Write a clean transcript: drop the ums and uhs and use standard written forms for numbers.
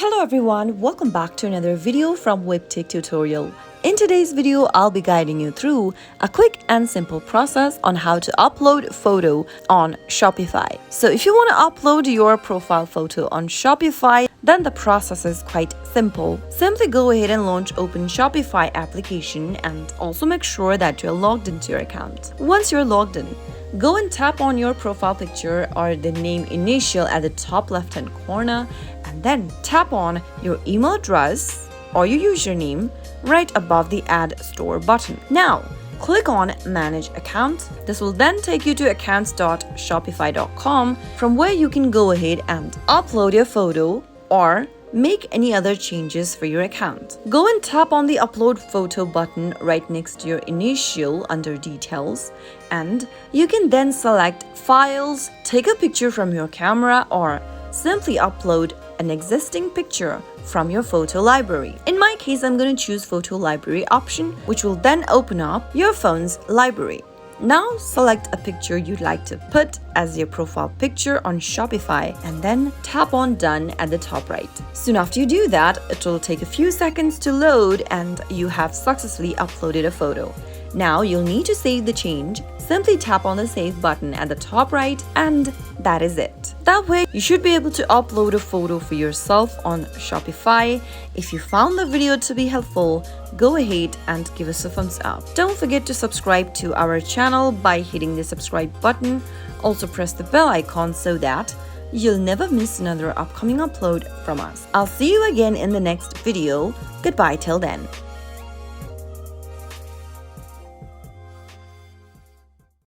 Hello everyone, welcome back to another video from Webtech Tutorial. In today's video, I'll be guiding you through a quick and simple process on how to upload photo on Shopify. So if you want to upload your profile photo on Shopify, then the process is quite simple. Simply go ahead and launch Open Shopify application and also make sure that you're logged into your account. Once you're logged in, go and tap on your profile picture or the name initial at the top left-hand corner and then tap on your email address or your username right above the Add Store button. Now, click on Manage Account. This will then take you to accounts.shopify.com from where you can go ahead and upload your photo or make any other changes for your account. Go and tap on the Upload Photo button right next to your initial under Details, and you can then select Files, take a picture from your camera, or simply upload an existing picture from your photo library. In my case, I'm going to choose Photo Library option, which will then open up your phone's library. Now select a picture you'd like to put as your profile picture on Shopify and then tap on Done at the top right. Soon after you do that, it will take a few seconds to load and you have successfully uploaded a photo. Now you'll need to save the change. Simply tap on the Save button at the top right and that is it. That way, you should be able to upload a photo for yourself on Shopify. If you found the video to be helpful, go ahead and give us a thumbs up. Don't forget to subscribe to our channel by hitting the subscribe button. Also press the bell icon so that you'll never miss another upcoming upload from us. I'll see you again in the next video. Goodbye till then.